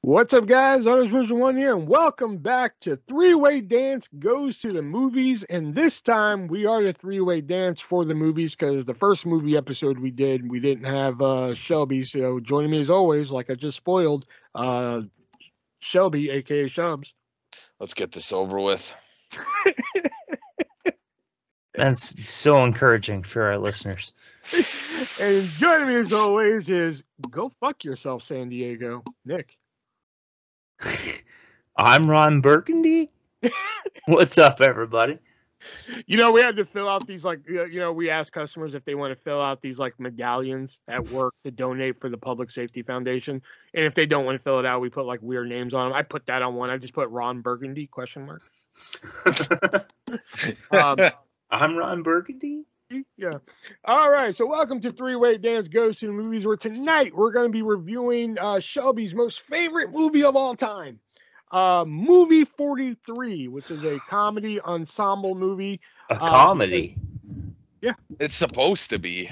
What's up, guys? ArtistVersion1 here, and welcome back to Three-Way Dance Goes to the Movies. And this time, we are the three-way dance for the movies because the first movie episode we didn't have Shelby. So joining me as always, like I just spoiled, Shelby, aka Shubs. Let's get this over with. That's so encouraging for our listeners. And joining me as always is go fuck yourself, San Diego, Nick. I'm Ron Burgundy. What's up, everybody? You know, we had to fill out these, we asked customers if they want to fill out these, medallions at work to donate for the Public Safety Foundation. And if they don't want to fill it out, we put, weird names on them. I put that on one. I just put Ron Burgundy, ? I'm Ron Burgundy. Yeah. All right. So welcome to Three-Way Dance Goes to the Movies, where tonight we're going to be reviewing Shelby's most favorite movie of all time. Movie 43, which is a comedy ensemble movie. A comedy? Yeah. It's supposed to be.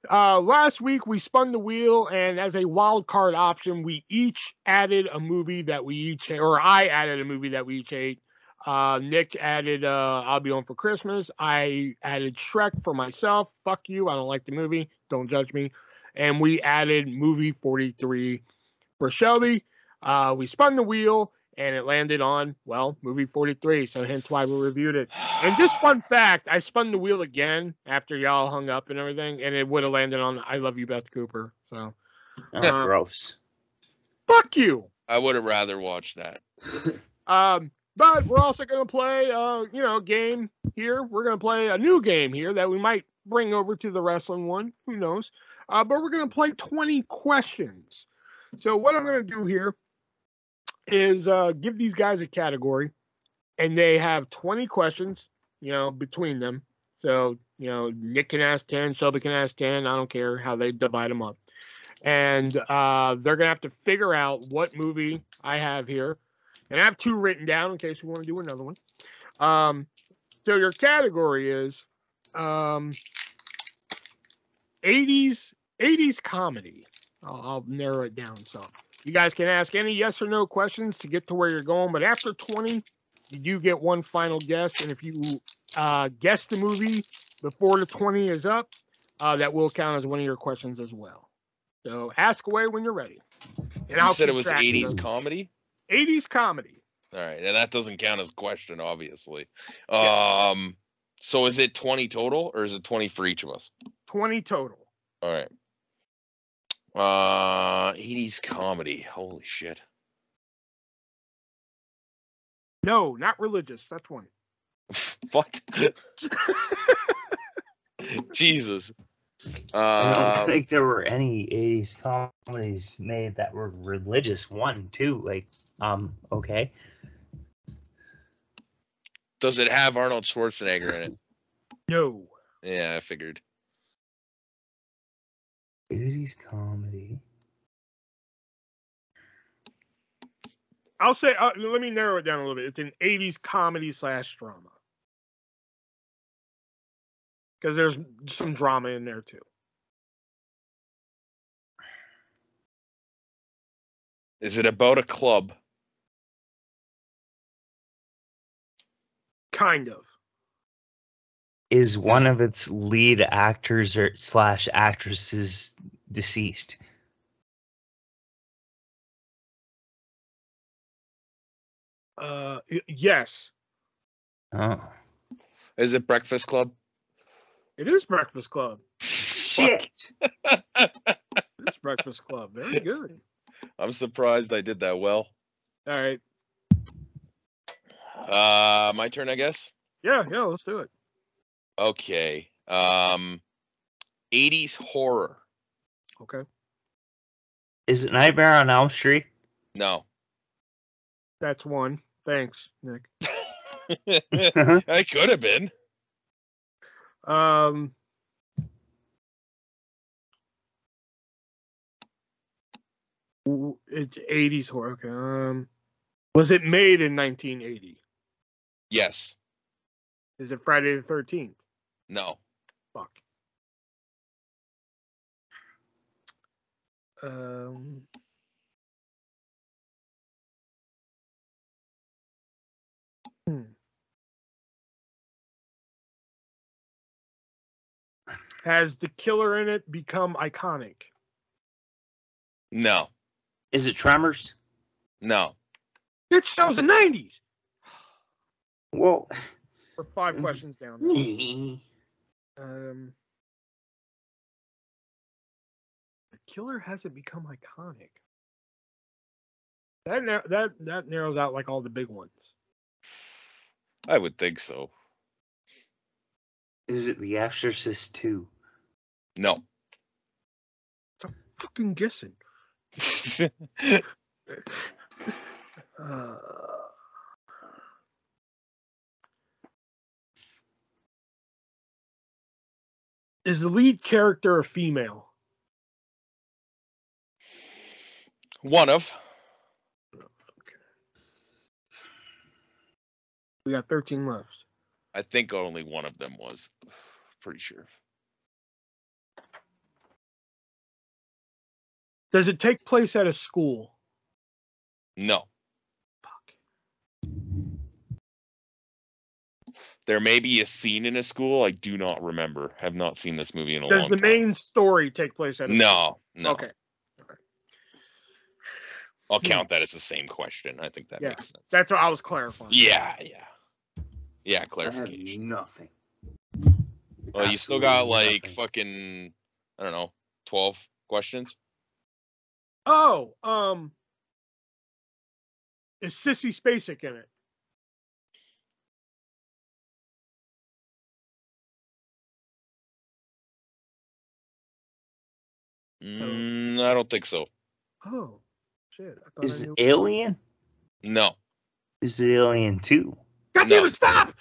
Last week we spun the wheel, and as a wild card option, we each added a movie that we each, or I added a movie that we each ate. Nick added I'll Be Home for Christmas. I added Shrek for myself. Fuck you. I don't like the movie. Don't judge me. And we added movie 43 for Shelby. We spun the wheel and it landed on, movie 43. So hence why we reviewed it. And just fun fact, I spun the wheel again after y'all hung up and everything, and it would have landed on I Love You, Beth Cooper. So gross. Fuck you. I would have rather watched that. But we're also going to play, game here. We're going to play a new game here that we might bring over to the wrestling one. Who knows? But we're going to play 20 questions. So what I'm going to do here is give these guys a category, and they have 20 questions, between them. So, Nick can ask 10, Shelby can ask 10. I don't care how they divide them up. And they're going to have to figure out what movie I have here. And I have 2 written down in case we want to do another one. So your category is 80s comedy. I'll narrow it down some. You guys can ask any yes or no questions to get to where you're going, but after 20, you do get one final guess. And if you guess the movie before the 20 is up, that will count as one of your questions as well. So ask away when you're ready. And You said it was 80s comedy? 80s comedy. All right, and that doesn't count as a question, obviously. Yeah. So is it 20 total, or is it 20 for each of us? 20 total. All right. 80s comedy. Holy shit. No, not religious. That's one. What? Jesus. I don't think there were any 80s comedies made that were religious. One, too. Okay. Does it have Arnold Schwarzenegger in it? No. Yeah, I figured. 80s comedy. I'll say, let me narrow it down a little bit. It's an 80s comedy / drama. Because there's some drama in there, too. Is it about a club? Kind of. Is one of its lead actors or / actresses deceased? Yes. Oh. Is it Breakfast Club? It is Breakfast Club. Shit. It's Breakfast Club. Very good. I'm surprised I did that well. All right. My turn, I guess? Yeah, let's do it. Okay. 80s horror. Okay. Is it Nightmare on Elm Street? No. That's one. Thanks, Nick. I could have been. It's 80s horror. Okay. Was it made in 1980? Yes. Is it Friday the 13th? No. Fuck. Has the killer in it become iconic? No. Is it Tremors? No. It shows the 90s. Well, We're 5 questions down. The killer hasn't become iconic. That narrows out like all the big ones. I would think so. Is it The Exorcist 2? No. I'm fucking guessing. Is the lead character a female? One of. Okay. We got 13 left. I think only one of them was. Pretty sure. Does it take place at a school? No. Fuck. There may be a scene in a school. I do not remember. Have not seen this movie in a long Does time. the main story take place at a school? No. Okay. I'll count that as the same question. I think that makes sense. That's what I was clarifying. Yeah, I clarification. have nothing. Well, you still got Absolutely like nothing. fucking, I don't know, 12 questions? Oh, is Sissy Spacek in it? I don't think so. Oh, shit. I thought Is I it knew. Alien? No. Is it Alien 2? God damn it, stop!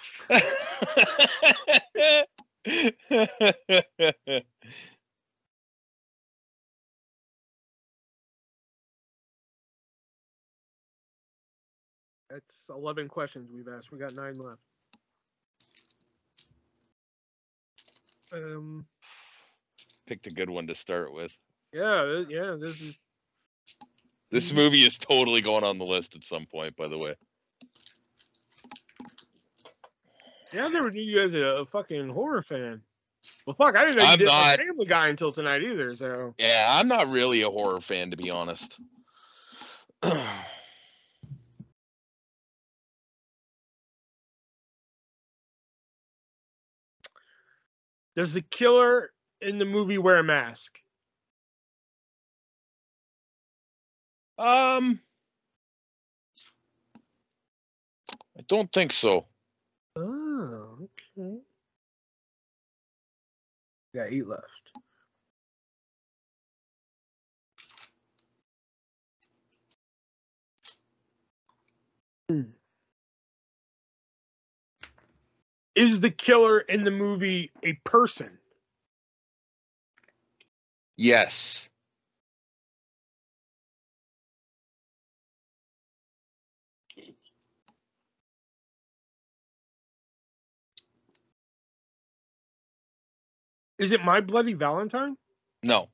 That's 11 questions we've asked. We got 9 left. Picked a good one to start with. Yeah, This movie is totally going on the list at some point, by the way. Yeah, I never knew you as a fucking horror fan. Well, fuck, I didn't know you I'm did not. Family Guy until tonight either, so. Yeah, I'm not really a horror fan, to be honest. Does the killer in the movie wear a mask? I don't think so. Oh, okay. Got 8 left. Is the killer in the movie a person? Yes. Is it My Bloody Valentine? No.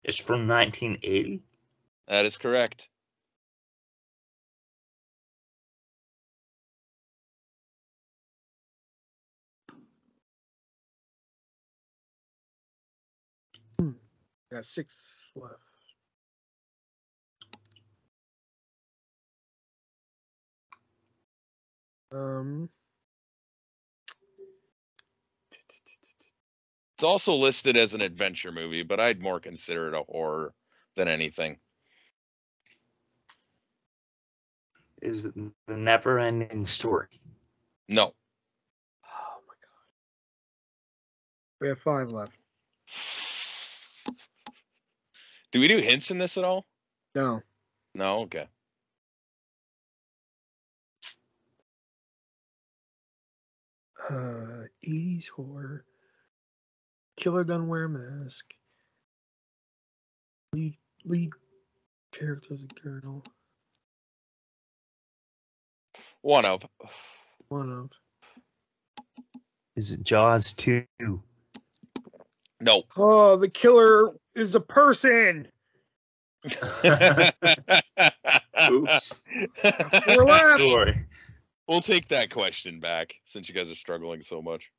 It's from 1980? That is correct. Got 6 left. It's also listed as an adventure movie, but I'd more consider it a horror than anything. Is it The Never Ending Story? No. Oh my god. We have 5 left. Do we do hints in this at all? No. No? Okay. Uh, 80s horror. Killer doesn't wear a mask. Lead character's a girl. One of. One of. Is it Jaws 2? No. Oh, the killer is a person. Oops. We're left. Sorry. We'll take that question back since you guys are struggling so much.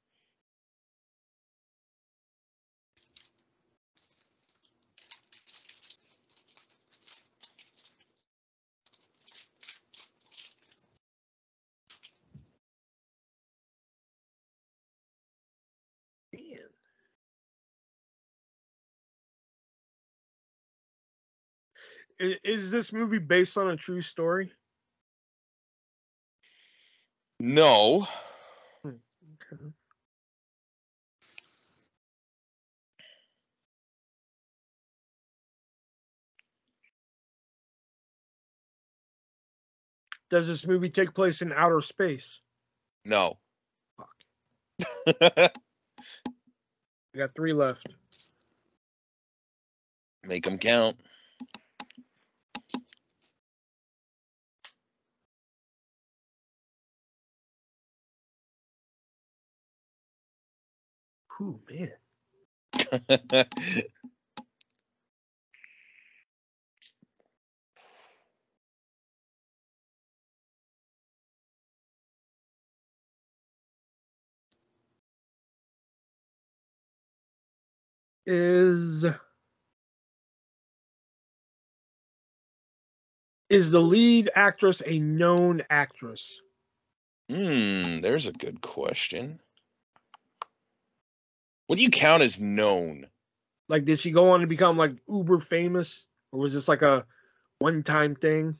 Man. Is this movie based on a true story? No. Okay. Does this movie take place in outer space? No. Fuck. We got 3 left. Make them count. Ooh, man. Is the lead actress a known actress? There's a good question. What do you count as known? Like, did she go on to become like uber famous, or was this like a one-time thing?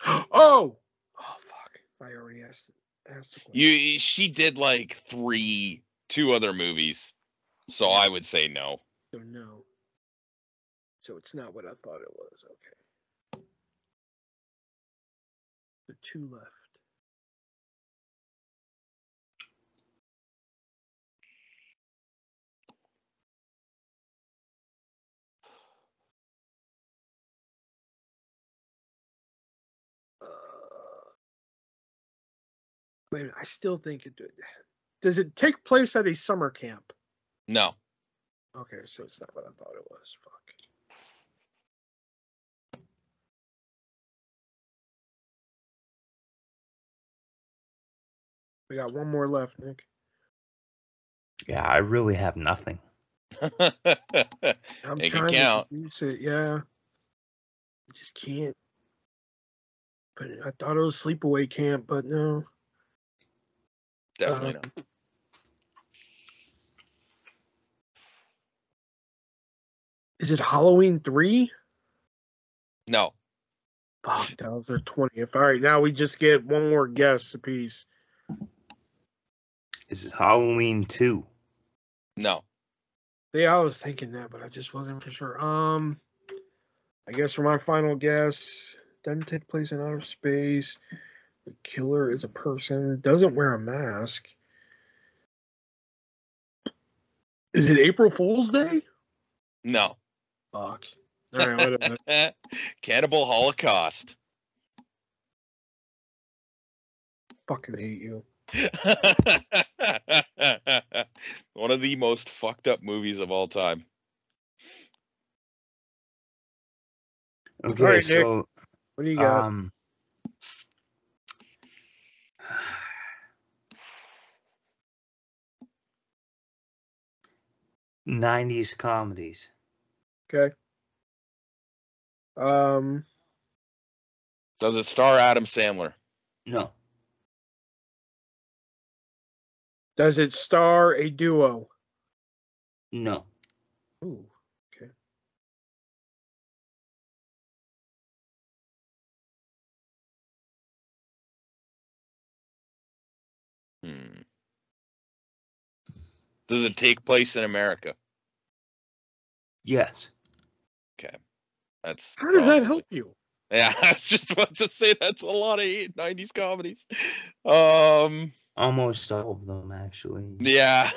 Oh, fuck! I already asked the question. She did like 2 other movies, so I would say no. So no. So it's not what I thought it was. Okay. The 2 left. Wait a minute, I still think it did. Does it take place at a summer camp? No. Okay, so it's not what I thought it was. Fuck. We got 1 more left, Nick. Yeah, I really have nothing. I'm Make trying it count. to use it, yeah. I just can't. But I thought it was sleepaway camp, but no. Definitely not. Is it Halloween 3? No. Fuck, that was their 20th. All right, now we just get 1 more guess apiece. Is it Halloween 2? No. Yeah, I was thinking that, but I just wasn't for sure. I guess for my final guess, doesn't take place in outer space. The killer is a person, doesn't wear a mask. Is it April Fool's Day? No. Fuck. All right, whatever. Cannibal Holocaust. Fucking hate you. One of the most fucked up movies of all time. Okay, All right, so Nick, what do you got? 90s comedies. Okay. Does it star Adam Sandler? No. Does it star a duo? No. Ooh, okay. Does it take place in America? Yes. Okay. That's How does that help you? Yeah, I was just about to say that's a lot of 90s comedies. Almost all of them, actually. Yeah.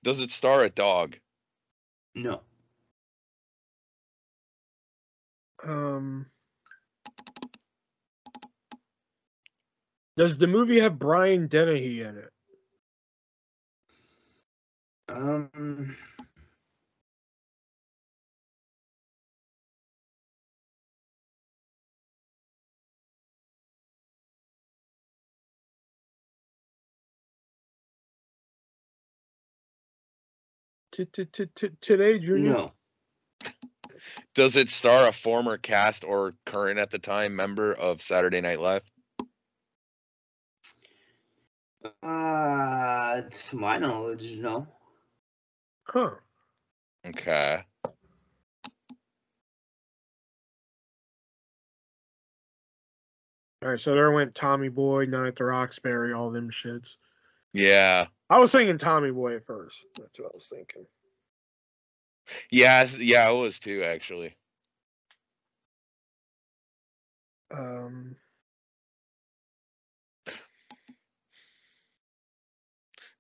Does it star a dog? No. Does the movie have Brian Dennehy in it? Um. Today, Junior? No. Does it star a former cast or current at the time member of Saturday Night Live? To my knowledge, no. Huh. Okay. All right, so there went Tommy Boy, Night at the Roxbury, all them shits. Yeah. I was thinking Tommy Boy at first. That's what I was thinking. Yeah, I was too, actually.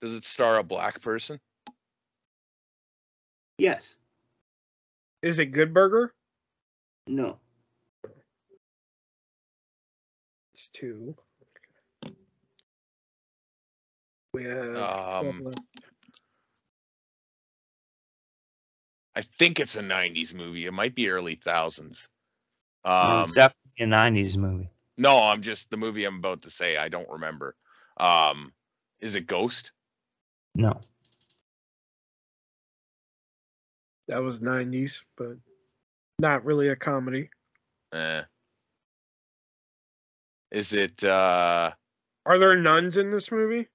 Does it star a black person? Yes. Is it Good Burger? No. It's 2. We have 12 left. I think it's a 90s movie. It might be early thousands. It's definitely a 90s movie. No, I'm just the movie I'm about to say. I don't remember. Is it Ghost? No. That was 90s, but not really a comedy. Is it Are there nuns in this movie?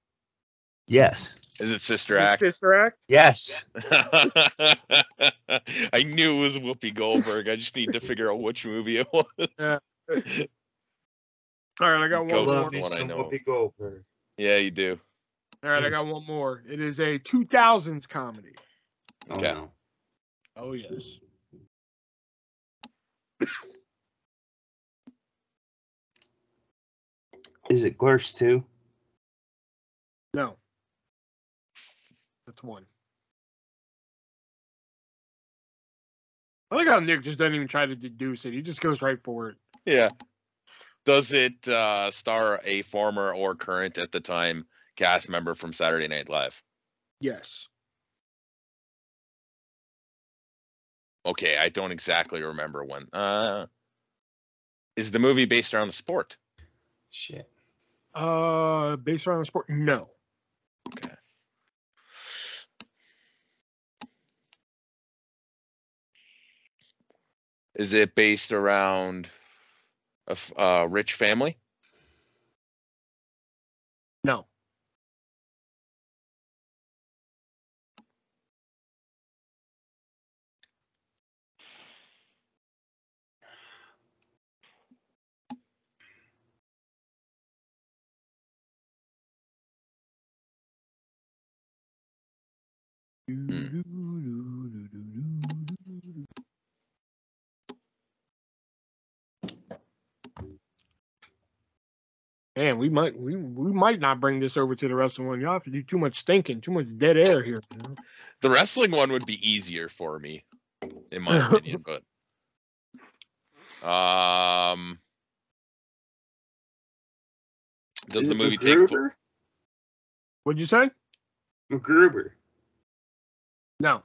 Yes. Is it Sister Act? Sister Act? Yes. I knew it was Whoopi Goldberg. I just need to figure out which movie it was. Yeah. All right, I got one Ghost more. is the one I know. Whoopi Goldberg. Yeah, you do. All right, I got one more. It is a 2000s comedy. Okay. Oh, no. Oh, yes. Is it Clerks 2? No. That's 1. I like how Nick just doesn't even try to deduce it. He just goes right for it. Yeah. Does it star a former or current at the time cast member from Saturday Night Live? Yes. Okay, I don't exactly remember when. Is the movie based around a sport? Shit. Based around the sport? No. Okay. Is it based around a rich family? No. Man, we might not bring this over to the wrestling one. Y'all have to do too much thinking, too much dead air here. You know? The wrestling one would be easier for me, in my opinion. But does the movie take place? What'd you say? MacGruber. No.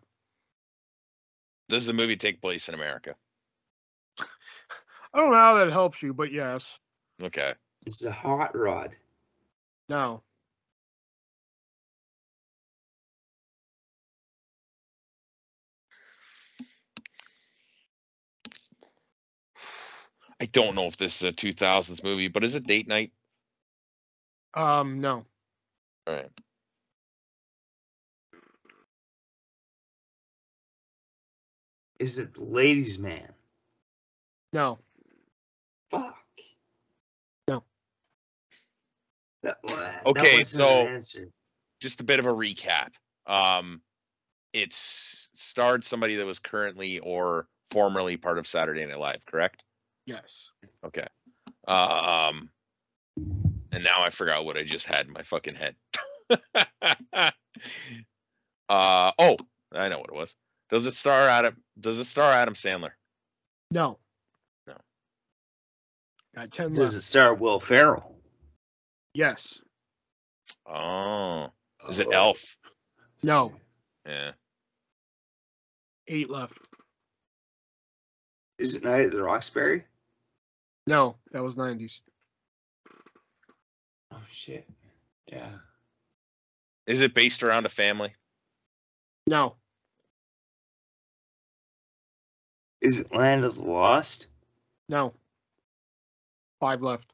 Does the movie take place in America? I don't know how that helps you, but yes. Okay. It's a Hot Rod. No. I don't know if this is a 2000s movie, but is it Date Night? No. All right. Is it The Ladies' Man? No. Fuck. No. Okay, so an answer. Just a bit of a recap. It's starred somebody that was currently or formerly part of Saturday Night Live, correct? Yes. Okay. And now I forgot what I just had in my fucking head. Oh, I know what it was. Does it star Adam Sandler? No. No. Got 10 Does left. it star Will Ferrell? Yes. Oh. Is it Elf? No. Yeah. 8 left. Is it Night at the Roxbury? No, that was 90s. Oh shit. Yeah. Is it based around a family? No. Is it Land of the Lost? No. 5 left.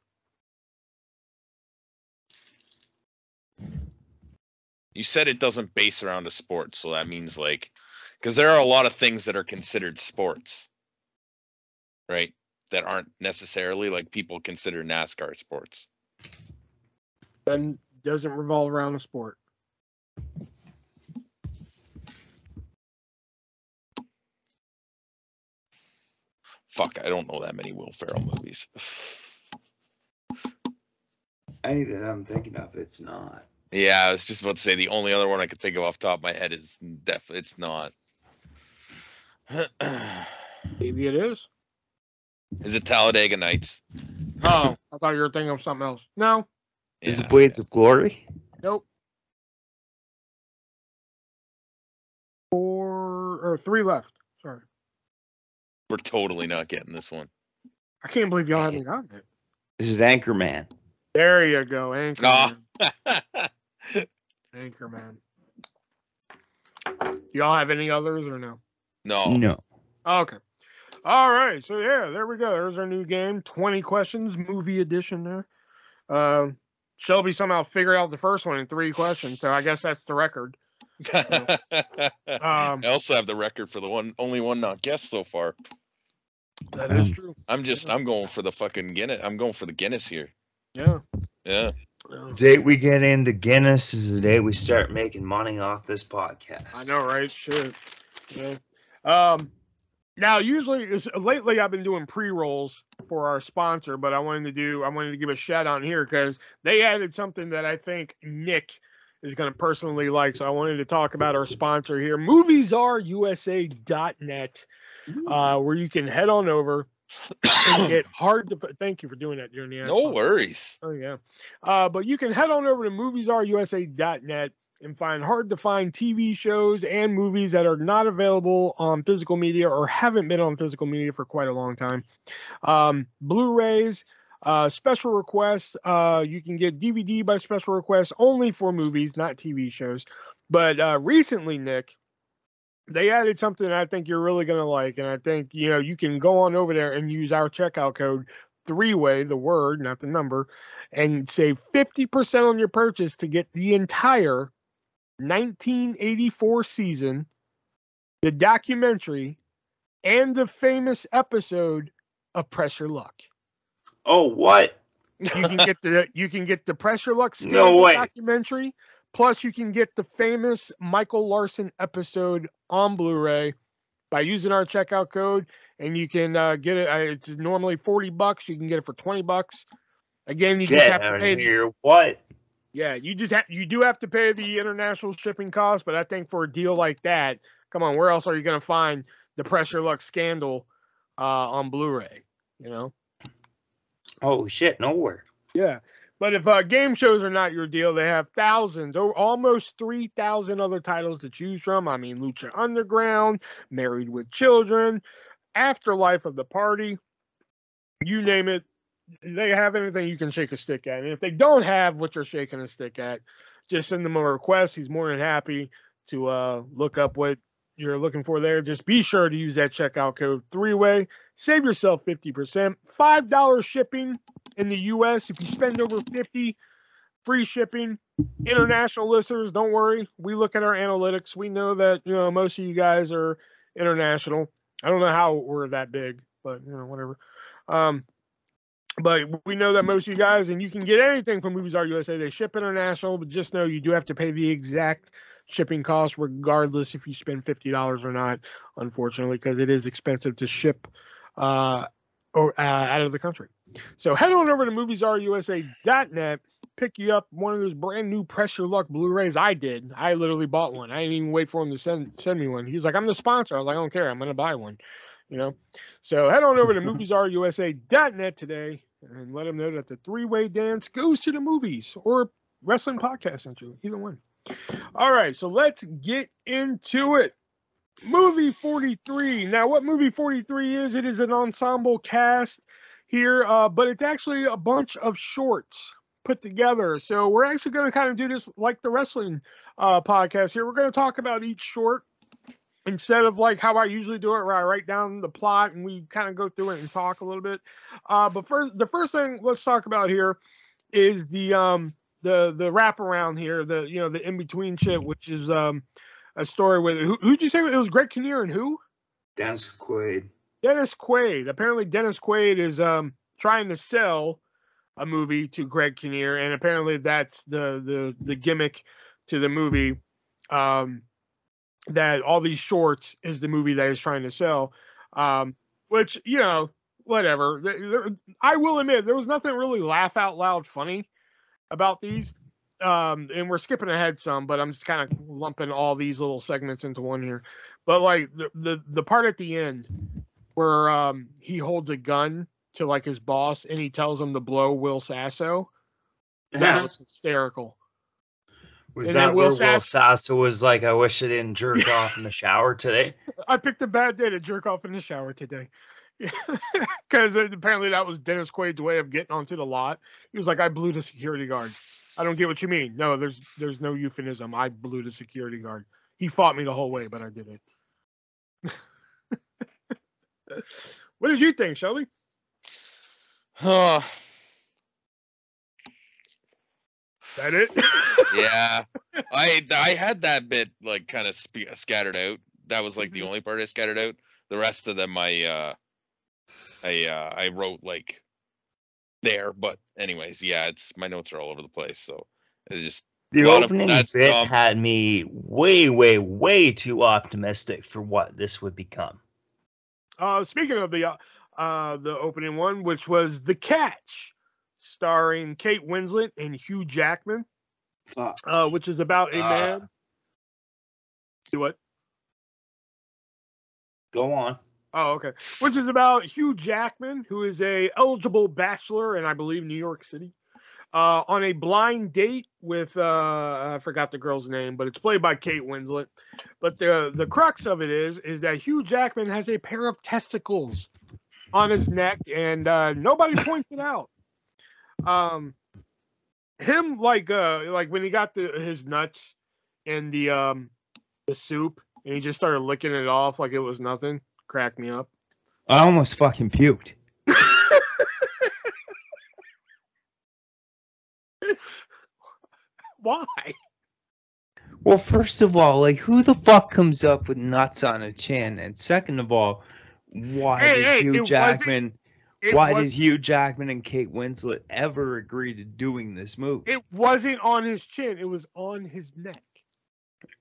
You said it doesn't base around a sport, so that means like, because there are a lot of things that are considered sports, right? That aren't necessarily like people consider NASCAR sports. Then doesn't revolve around a sport. Fuck, I don't know that many Will Ferrell movies. Any that I'm thinking of, it's not. Yeah, I was just about to say the only other one I could think of off the top of my head is definitely it's not. Maybe it is. Is it Talladega Nights? Oh, I thought you were thinking of something else. No. Is Yeah. it Blades of Glory? Nope. 3 left. Sorry. We're totally not getting this one. I can't believe y'all haven't gotten it. This is Anchorman. There you go, Anchorman. Oh. Anchorman. Do y'all have any others or no? No. Okay. All right. So yeah, there we go. There's our new game. 20 questions, movie edition there. Shelby somehow figured out the first one in 3 questions, so I guess that's the record. I also have the record for the only one not guessed so far. That is true. I'm going for the fucking Guinness. I'm going for the Guinness here. Yeah. Yeah. The day we get into Guinness is the day we start making money off this podcast. I know, right? Shit. Yeah. Now, usually, lately I've been doing pre-rolls for our sponsor, but I wanted to give a shout out here because they added something that I think Nick is going to personally like. So I wanted to talk about our sponsor here, MoviesRUSA.net, where you can head on over and get thank you for doing that during the ad. No worries. Oh yeah. But you can head on over to MoviesRUSA.net and find hard-to-find TV shows and movies that are not available on physical media or haven't been on physical media for quite a long time. Blu-rays, special requests. You can get DVD by special request only for movies, not TV shows. But recently, Nick, they added something that I think you're really going to like. And I think, you can go on over there and use our checkout code, 3-way, the word, not the number, and save 50% on your purchase to get the entire 1984 season, the documentary, and the famous episode of Press Your Luck. Oh, what? You can get the Press Your Luck documentary, plus you can get the famous Michael Larson episode on Blu-ray by using our checkout code, and you can get it. It's normally $40. You can get it for $20. Again, you just have to pay. What? Yeah, you do have to pay the international shipping cost, but I think for a deal like that, come on, where else are you going to find the Press Your Luck scandal on Blu-ray? Oh shit, nowhere. Yeah, but if game shows are not your deal, they have thousands, almost 3,000 other titles to choose from. I mean, Lucha Underground, Married with Children, Afterlife of the Party, you name it. They have anything you can shake a stick at. And if they don't have what you're shaking a stick at, just send them a request. He's more than happy to look up what you're looking for there. Just be sure to use that checkout code 3-way. Save yourself 50%. $5 shipping in the U.S. If you spend over $50, free shipping. International listeners, don't worry. We look at our analytics. We know that most of you guys are international. I don't know how we're that big, but whatever. But we know that most of you guys, and you can get anything from Movies R USA. They ship international, but just know you do have to pay the exact shipping cost, regardless if you spend $50 or not, unfortunately, because it is expensive to ship out of the country. So head on over to MoviesRUSA.net, pick you up one of those brand new Press Your Luck Blu-rays. I did. I literally bought one. I didn't even wait for him to send me one. He's like, I'm the sponsor. I was like, I don't care. I'm going to buy one. So head on over to MoviesRUSA.net today and let them know that the 3-way dance goes to the movies, or wrestling podcast intro, either one. All right, so let's get into it. Movie 43. Now, what movie 43 is? It is an ensemble cast here, but it's actually a bunch of shorts put together. So we're actually going to kind of do this like the wrestling podcast here. We're going to talk about each short instead of like how I usually do it, where I write down the plot and we kind of go through it and talk a little bit. But first, the first thing let's talk about here is the wraparound here, the in between shit, which is a story with who'd you say it was? Greg Kinnear and who? Dennis Quaid. Dennis Quaid. Apparently, Dennis Quaid is trying to sell a movie to Greg Kinnear, and apparently that's the gimmick to the movie. That all these shorts is the movie that he's trying to sell, which, whatever. I will admit there was nothing really laugh out loud funny about these, and we're skipping ahead some, but I'm just kind of lumping all these little segments into one here. But like the part at the end where he holds a gun to like his boss and he tells him to blow Will Sasso, that was hysterical. Was that where Will Sasso was like, I wish I didn't jerk off in the shower today? I picked a bad day to jerk off in the shower today. Because apparently that was Dennis Quaid's way of getting onto the lot. He was like, I blew the security guard. I don't get what you mean. No, there's no euphemism. I blew the security guard. He fought me the whole way, but I did it. What did you think, Shelby? That it? Yeah, I had that bit like kind of scattered out. That was like the only part I scattered out. The rest of them I wrote like there. But anyways, yeah, it's my notes are all over the place. So it's just the opening bit had me way too optimistic for what this would become. Speaking of the opening one, which was The Catch, starring Kate Winslet and Hugh Jackman, which is about a man. Do what? Go on. Oh, okay. Which is about Hugh Jackman, who is a eligible bachelor in, I believe, New York City, on a blind date with I forgot the girl's name, but it's played by Kate Winslet. But the crux of it is that Hugh Jackman has a pair of testicles on his neck, and nobody points it out. Him like when he got his nuts in the soup and he just started licking it off like it was nothing, cracked me up. I almost fucking puked. Why? Well, first of all, like, who the fuck comes up with nuts on a chin? And second of all, why did Hugh Jackman and Kate Winslet ever agree to doing this movie? It wasn't on his chin. It was on his neck.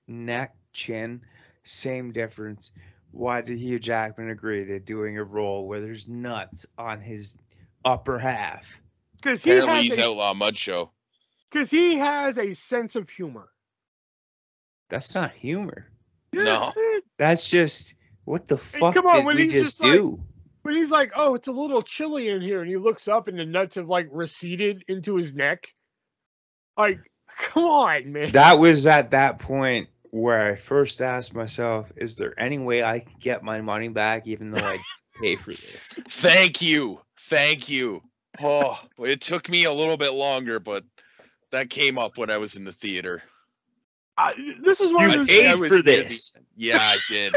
Neck, chin, same difference. Why did Hugh Jackman agree to doing a role where there's nuts on his upper half? Because he's Outlaw Mud Show. Because he has a sense of humor. That's not humor. No. That's just, what the fuck did we just do? When he's like, oh, it's a little chilly in here, and he looks up and the nuts have like receded into his neck. Like, come on, man. That was at that point where I first asked myself, is there any way I can get my money back even though I pay for this? Thank you. Oh, it took me a little bit longer, but that came up when I was in the theater. This is one you paid for this. Yeah, I did.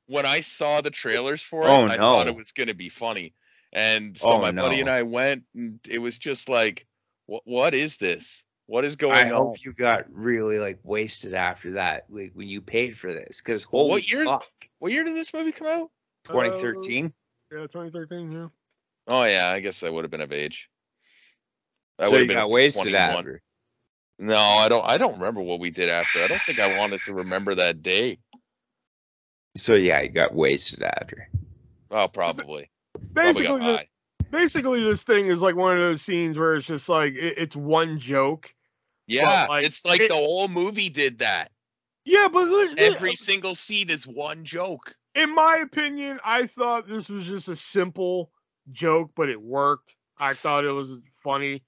When I saw the trailers for it, I thought it was going to be funny. And so my buddy and I went, and it was just like, what is this? What is going on? I hope you got really like wasted after that, like when you paid for this. Because what year did this movie come out? 2013. Yeah, 2013. Yeah. Oh yeah, I guess I would have been of age. So you got wasted after. No, I don't remember what we did after. I don't think I wanted to remember that day. So yeah, you got wasted after. Oh, probably. Basically, this thing is like one of those scenes where it's just like it's one joke. Yeah, it's like the whole movie did that. Yeah, but every single scene is one joke. In my opinion, I thought this was just a simple joke, but it worked. I thought it was funny.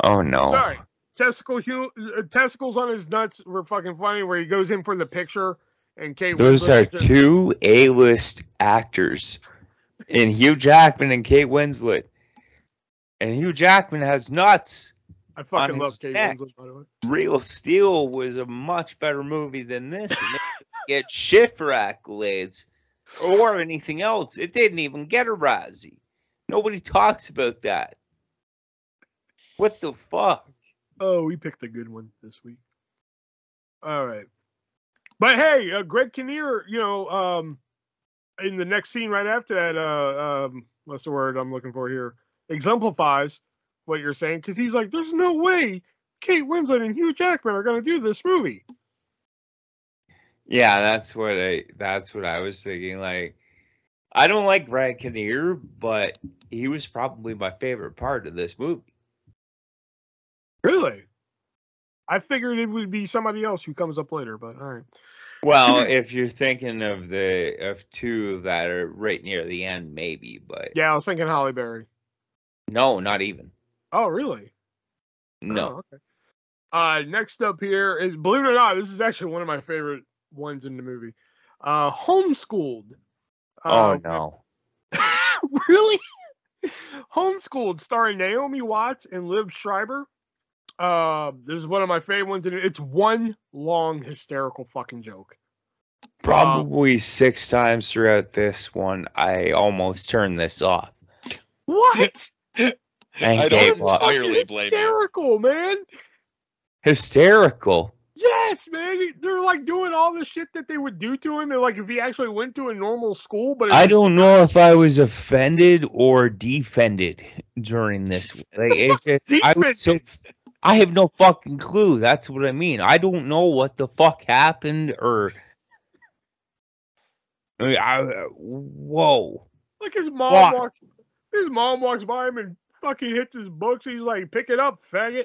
Oh no! testicles on his nuts were fucking funny. Where he goes in for the picture, and Kate. Those are two A-list actors, in Hugh Jackman and Kate Winslet. And Hugh Jackman has nuts. I fucking love Kate Winslet, by the way. Real Steel was a much better movie than this, and it didn't get shit for accolades or anything else. It didn't even get a Razzie. Nobody talks about that. What the fuck? Oh, we picked a good one this week. All right. But hey, Greg Kinnear, in the next scene right after that, what's the word I'm looking for here? Exemplifies what you're saying, because he's like, there's no way Kate Winslet and Hugh Jackman are going to do this movie. Yeah, that's what I was thinking. Like, I don't like Greg Kinnear, but he was probably my favorite part of this movie. Really? I figured it would be somebody else who comes up later, but all right. Well, if you're thinking of two that are right near the end, maybe, but yeah, I was thinking Halle Berry. No, not even. Oh, really? No. Oh, okay. Next up here is, believe it or not, this is actually one of my favorite ones in the movie. Homeschooled. Oh no. Really? Homeschooled, starring Naomi Watts and Liv Schreiber. This is one of my favorite ones. It's one long hysterical fucking joke. Probably 6 times throughout this one, I almost turned this off. What? I don't entirely blame you. Hysterical, man. Hysterical. Yes, man. They're like doing all the shit that they would do to him, and like if he actually went to a normal school. But I don't know if I was offended or defended during this. Like, it's just, I have no fucking clue. That's what I mean. I don't know what the fuck happened, or whoa. Like his mom walks by him and fucking hits his books. He's like, "Pick it up, faggot."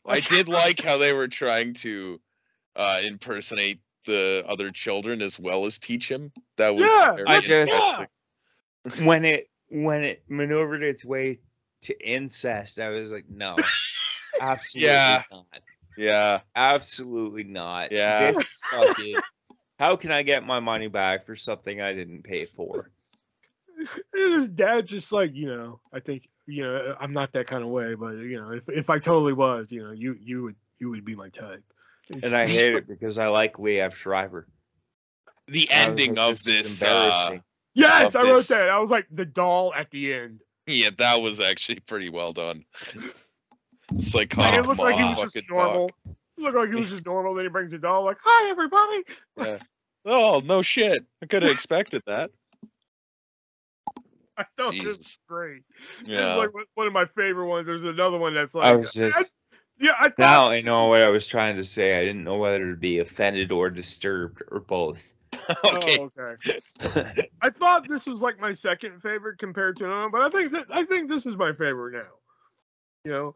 Like, I did like how they were trying to impersonate the other children as well as teach him. That was when it maneuvered its way to incest, I was like, no, absolutely not. Yeah, absolutely not. Yeah, this is fucking. How can I get my money back for something I didn't pay for? And his dad's just like, I think, I'm not that kind of way, but if I totally was, you would be my type. And I hate it because I like Liev Schreiber. The ending of this, yes, I wrote that. I was like, the doll at the end. Yeah, that was actually pretty well done. It's like, it looked like he was just normal. It looked like he was just normal. Then he brings the doll, like, "Hi, everybody." Yeah. Oh no, shit! I could have expected that. I thought this was great. Yeah, it was like one of my favorite ones. There's another one that's like, I was just. Now I know what I was trying to say. I didn't know whether to be offended or disturbed or both. Okay. Oh, okay. I thought this was like my second favorite compared to another, but I think this is my favorite now.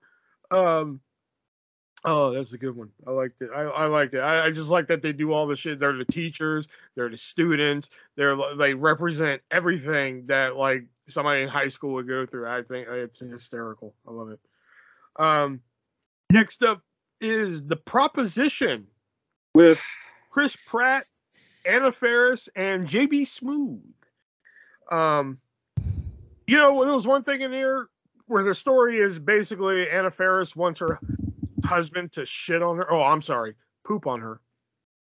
Oh, that's a good one. I liked it. I liked it. I just like that they do all the shit. They're the teachers. They're the students. They represent everything that like somebody in high school would go through. I think it's hysterical. I love it. Next up is The Proposition with Chris Pratt, Anna Faris, and JB Smoove. There was one thing in here where the story is basically Anna Faris wants her husband to shit on her. Oh, I'm sorry, poop on her.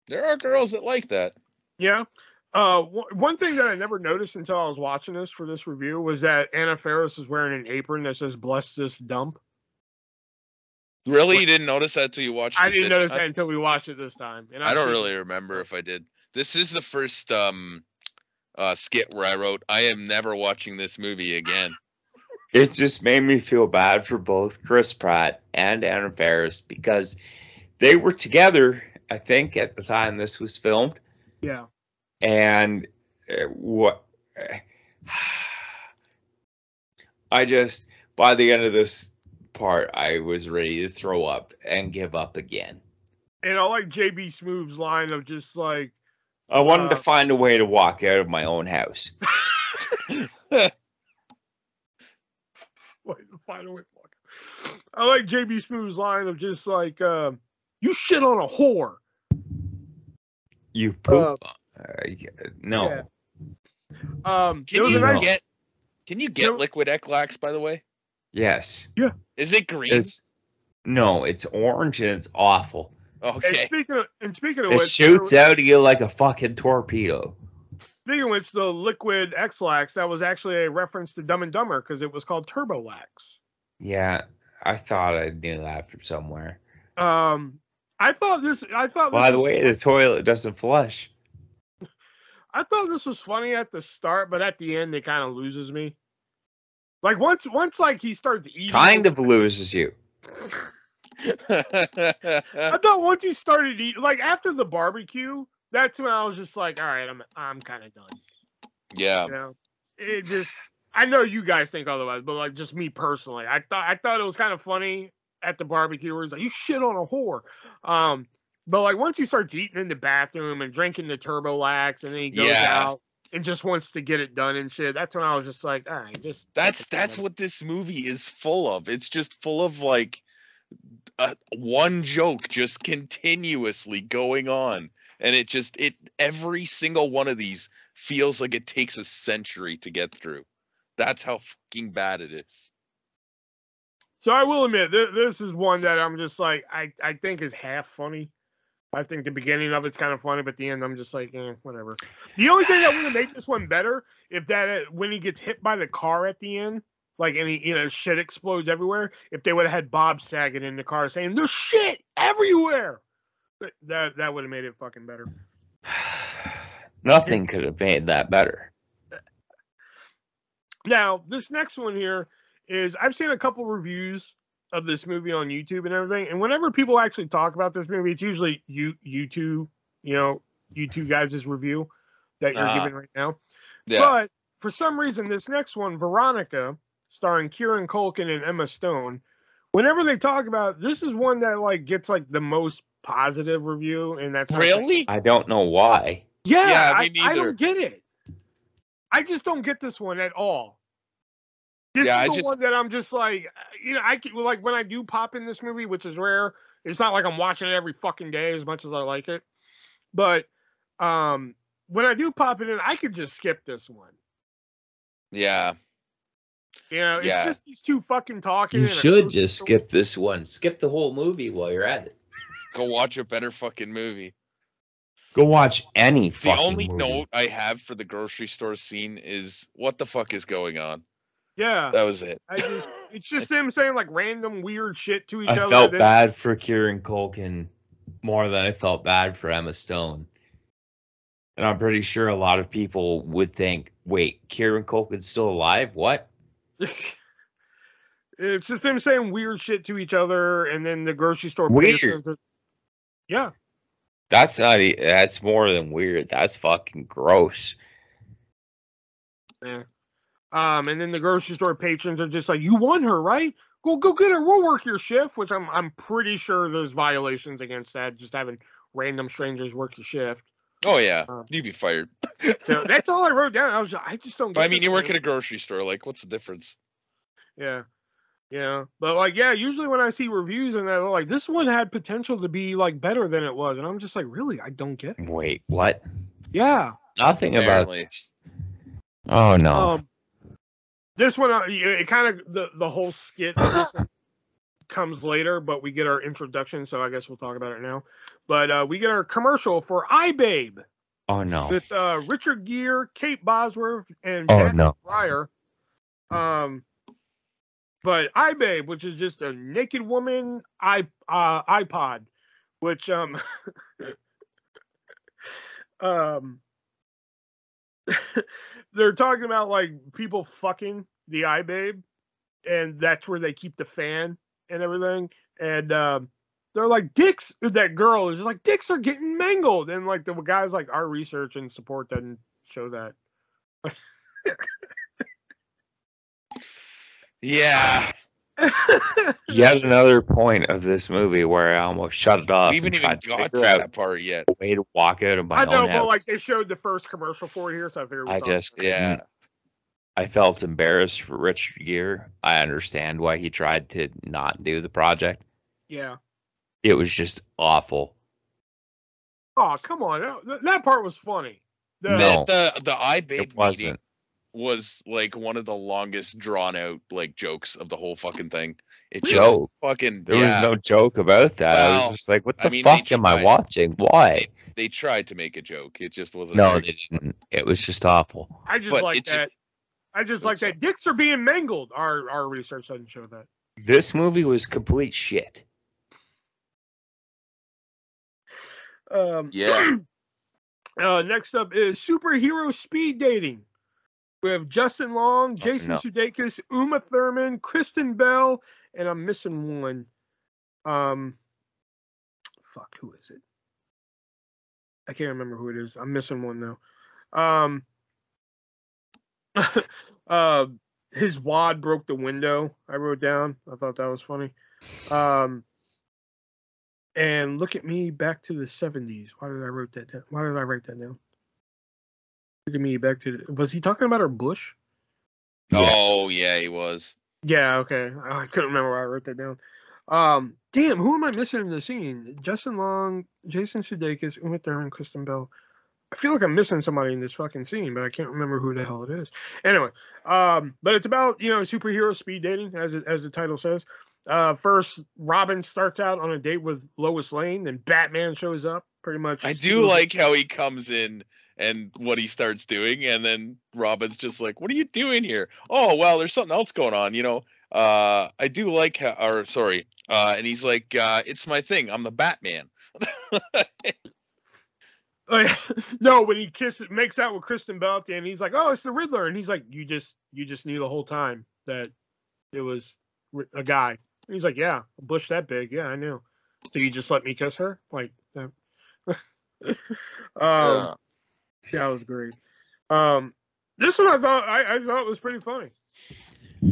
There are girls that like that. Yeah. One thing that I never noticed until I was watching this for this review was that Anna Faris is wearing an apron that says "Bless this dump." Really? You didn't notice that until you watched it? I didn't notice that until we watched it this time. And I don't really remember if I did. This is the first skit where I wrote, "I am never watching this movie again." It just made me feel bad for both Chris Pratt and Anna Faris because they were together, I think, at the time this was filmed. Yeah. And by the end of this part, I was ready to throw up and give up again. And I like JB Smoove's line of just like, I wanted to find a way to walk out of my own house. Find a way to walk. I like JB Smooth's line of just like, you shit on a whore. You poop. No. Yeah. Can you get liquid Eklax, by the way? Yes. Yeah. Is it green? It's orange and it's awful. Okay. And speaking of it which, shoots out of you like a fucking torpedo. Speaking of which, the liquid X-Lax, that was actually a reference to Dumb and Dumber because it was called Turbolax. Yeah, I thought I knew that from somewhere. I thought this. By the way, the toilet doesn't flush. I thought this was funny at the start, but at the end, it kind of loses me. Like once like he starts eating, kind of loses you. I thought once he started eating, like after the barbecue, that's when I was just like, all right, I'm kind of done. Yeah. You know, it just. I know you guys think otherwise, but like just me personally, I thought it was kind of funny at the barbecue where he's like, you shit on a whore. But like once he starts eating in the bathroom and drinking the Turbolax and then he goes out and just wants to get it done and shit, that's when I was just like, all right, just that's what this movie is full of. It's just full of like one joke just continuously going on. And it every single one of these feels like it takes a century to get through. That's how fucking bad it is. So I will admit, this is one that I'm just like, I think is half funny. I think the beginning of it's kind of funny, but the end I'm just like, whatever. The only thing that would have made this one better if that when he gets hit by the car at the end, like and shit explodes everywhere. If they would have had Bob Saget in the car saying there's shit everywhere, that would have made it fucking better. Nothing could have made that better. Now this next one here is I've seen a couple reviews of this movie on YouTube and everything, and whenever people actually talk about this movie, it's usually you two guys' review that you're giving right now. Yeah. But for some reason, this next one, Veronica, starring Kieran Culkin and Emma Stone, whenever they talk about it, this is one that like gets like the most positive review, and that's really. I don't know why. Yeah, I don't get it. I just don't get this one at all. This is the one that I'm just like, I like when I do pop in this movie, which is rare. It's not like I'm watching it every fucking day as much as I like it. But when I do pop it in, I could just skip this one. Yeah. It's just these two fucking talking. You should just skip this one. Skip the whole movie while you're at it. Go watch a better fucking movie. Go watch any fucking movie. The only note I have for the grocery store scene is, what the fuck is going on? Yeah. That was it. It's just them saying like random weird shit to each other. I felt bad for Kieran Culkin more than I felt bad for Emma Stone. And I'm pretty sure a lot of people would think, wait, Kieran Culkin's still alive? What? It's just them saying weird shit to each other, and then the grocery store. Weird. Yeah. That's more than weird. That's fucking gross. Yeah. And then the grocery store patrons are just like, you won her, right? Go get her. We'll work your shift, which I'm pretty sure there's violations against that, just having random strangers work your shift. Oh yeah, you'd be fired. So that's all I wrote down. I just don't get you work at a grocery store, like what's the difference? Yeah. Yeah. But like, usually when I see reviews and they're like, this one had potential to be like better than it was, and I'm just like, really? I don't get it. Wait, what? Yeah. Nothing apparently. About this. Oh no. This one, it kind of the whole skit comes later, but we get our introduction, so I guess we'll talk about it now. But we get our commercial for iBabe. Oh no! With Richard Gere, Kate Bosworth, and Jack Breyer. But iBabe, which is just a naked woman iPod, which they're talking about like people fucking the iBabe, and that's where they keep the fan and everything. And they're like, dicks. That girl is like, dicks are getting mangled, and like the guy's like, our research and support doesn't show that. Yeah. Yet another point of this movie where I almost shut it off. We haven't even got to that part yet. A way to walk out of my own house. I know, but like they showed the first commercial for it here, so I figured. I felt embarrassed for Richard Gere. I understand why he tried to not do the project. Yeah. It was just awful. Oh, come on. That part was funny. No, the iBabe meeting wasn't. was like one of the longest drawn out like jokes of the whole fucking thing. It just Joke. fucking There was no joke about that. I was Well, just like, what I the mean, fuck am I watching? Why? They tried to make a joke. It just wasn't. No, very they didn't. It was just awful. I just But like it that. just- I just like that. Dicks are being mangled. Our research doesn't show that. This movie was complete shit. Yeah. Next up is superhero speed dating. We have Justin Long, Jason Sudeikis, Uma Thurman, Kristen Bell, and I'm missing one. Fuck, who is it? I can't remember who it is. I'm missing one though. His wad broke the window. I wrote down. I thought that was funny. And look at me back to the 70s. Why did I write that down? Why did I write that down? Look at me back to was he talking about our Bush? Oh yeah, he was. Yeah, okay. I couldn't remember why I wrote that down. Damn, who am I missing in the scene? Justin Long, Jason Sudeikis, Uma Thurman, Kristen Bell. I feel like I'm missing somebody in this fucking scene, but I can't remember who the hell it is. Anyway, but it's about, superhero speed dating, as the title says. First, Robin starts out on a date with Lois Lane, and Batman shows up. Pretty much. I do like how he comes in and what he starts doing, and then Robin's just like, "What are you doing here?" Oh, well, there's something else going on, I do like how, and he's like, "It's my thing. I'm the Batman." No, when he makes out with Kristen Bell at the end, he's like, "Oh, it's the Riddler," and he's like, "You just knew the whole time that it was a guy." And he's like, "Yeah, a bush that big, yeah, I knew." So you just let me kiss her, like that. Yeah, it was great. This one I thought was pretty funny.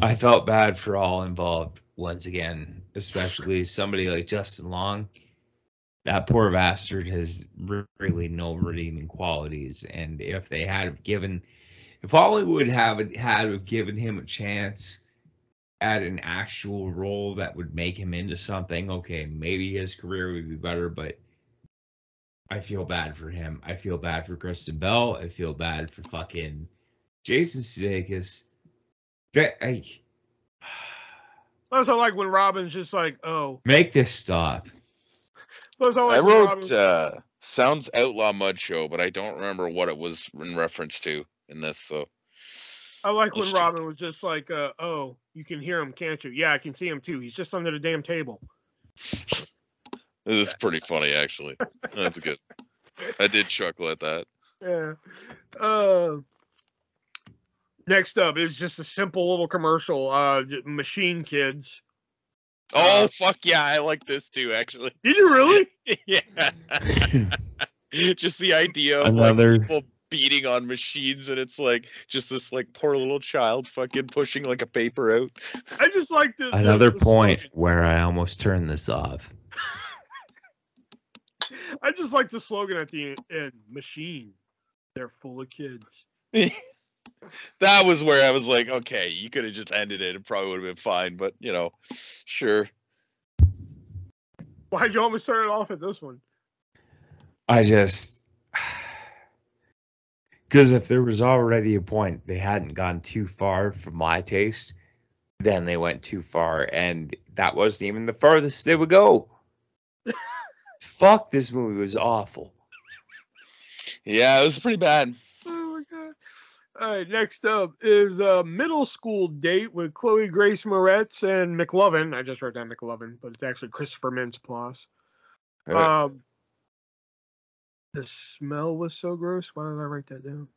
I felt bad for all involved once again, especially somebody like Justin Long. That poor bastard has really no redeeming qualities, and if Hollywood had given him a chance at an actual role that would make him into something, okay, maybe his career would be better, but I feel bad for him. I feel bad for Kristen Bell. I feel bad for fucking Jason Sudeikis. I also like when Robin's just like, "Oh, make this stop." I wrote Sounds Outlaw Mud Show, but I don't remember what it was in reference to in this. So I like when Robin was just like, "Oh, you can hear him, can't you?" "Yeah, I can see him too. He's just under the damn table." This is pretty funny, actually. That's good. I did chuckle at that. Yeah. Next up is just a simple little commercial. Machine Kids. Oh, fuck yeah. I like this too, actually. Did you really? Yeah. Just the idea of people beating on machines, and it's like just this like poor little child fucking pushing like a paper out. I just like the point slogan. Where I almost turned this off. I just like the slogan at the end. Machine. They're full of kids. That was where I was like, okay, you could have just ended it. It probably would have been fine, but sure. Why'd you almost start it off at this one? Because if there was already a point they hadn't gone too far for my taste, then they went too far, and that wasn't even the farthest they would go. Fuck, this movie was awful. Yeah, it was pretty bad. Oh my god. All right, next up is a middle school date with Chloe Grace Moretz and McLovin. I just wrote down McLovin, but it's actually Christopher Mintz-Plasse. The smell was so gross. Why did I write that down?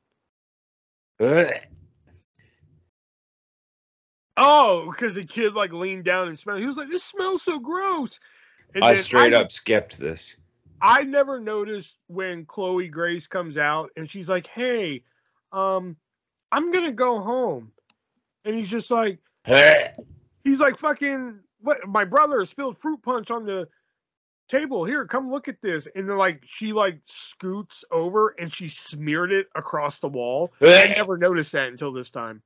Oh, because the kid leaned down and smelled. He was like, "This smells so gross." And I straight up skipped this. I never noticed when Chloe Grace comes out and she's like, "Hey, I'm gonna go home," and he's just like, he's like, "Fucking what? My brother spilled fruit punch on the table. Here, come look at this." And then she scoots over and she smeared it across the wall. I never noticed that until this time.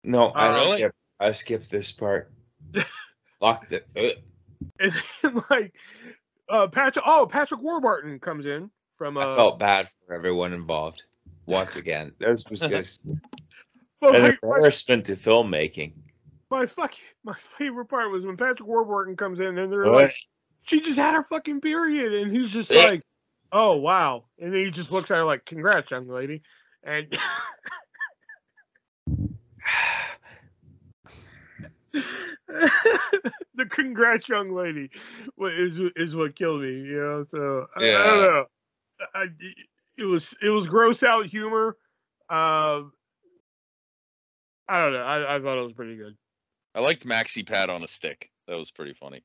No, Really? I skipped this part. Locked it. And then, like, Patrick Warburton comes in from. I felt bad for everyone involved. Once again, this was just But an like, embarrassment to filmmaking. my favorite part was when Patrick Warburton comes in and they're What? like, she just had her fucking period, and he's just like, oh wow, and then he just looks at her like, congrats, young lady, and the congrats, young lady, is what killed me, you know. So I don't know. It was gross out humor. I don't know. I thought it was pretty good. I liked Maxi Pad on a stick. That was pretty funny.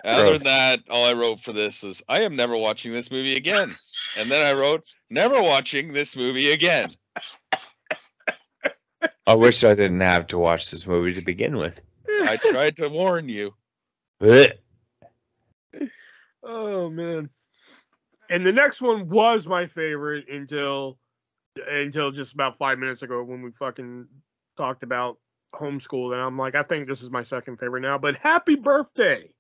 Other than that, all I wrote for this is, I am never watching this movie again. And then I wrote, never watching this movie again. I wish I didn't have to watch this movie to begin with. I tried to warn you. Oh man. And the next one was my favorite until just about 5 minutes ago when we fucking talked about Homeschool, and I'm like, I think this is my second favorite now. But Happy Birthday,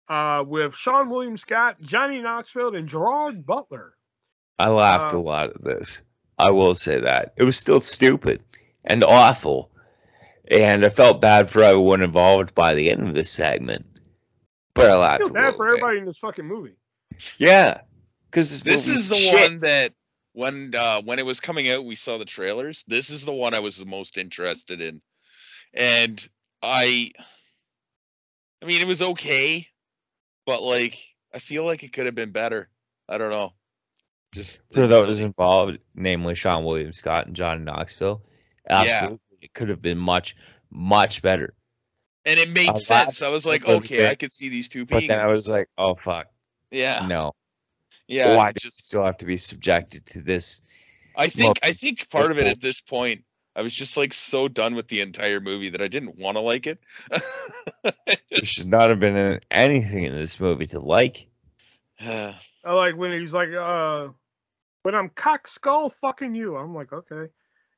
with Sean William Scott, Johnny Knoxville, and Gerard Butler. I laughed a lot at this. I will say that. It was still stupid and awful. And I felt bad for everyone involved by the end of this segment. But I laughed. I feel bad for everybody in this fucking movie. Yeah. Because this is the one that when it was coming out, we saw the trailers. This is the one I was the most interested in. And I mean, it was okay, but like, I feel like it could have been better. I don't know. Just for those involved, namely Sean William Scott and Johnny Knoxville. Absolutely, yeah. It could have been much, much better. And it made sense. I was like, okay, I could see these two being. But then I was like, oh fuck. Yeah. No. Yeah. Why do you still have to be subjected to this? I think part of it at this point, I was just like so done with the entire movie that I didn't want to like it. There should not have been anything in this movie to like. I like when he's like, when I'm cock skull fucking you. I'm like, okay. And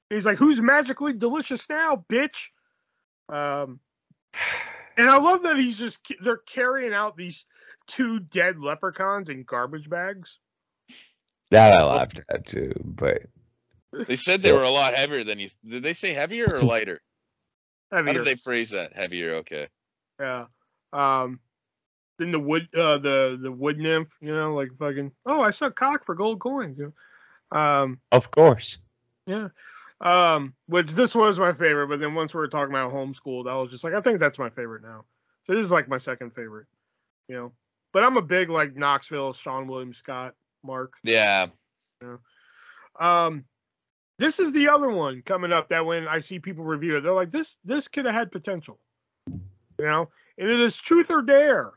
he's like, who's magically delicious now, bitch? And I love that they're carrying out these 2 dead leprechauns in garbage bags. That I laughed at too, but they said they were a lot heavier than you. Did they say heavier or lighter? Heavier. How did they phrase that? Heavier, okay. Yeah. Then the wood nymph, you know, like fucking, oh, I suck cock for gold coins. You know? Of course. Yeah. Which this was my favorite, but then once we were talking about Homeschooled, I was just like, I think that's my favorite now. So this is like my second favorite, you know. But I'm a big like Knoxville, Sean William Scott, Mark. Yeah. You know? This is the other one coming up that when I see people review it, they're like, this could have had potential. You know? And it is Truth or Dare.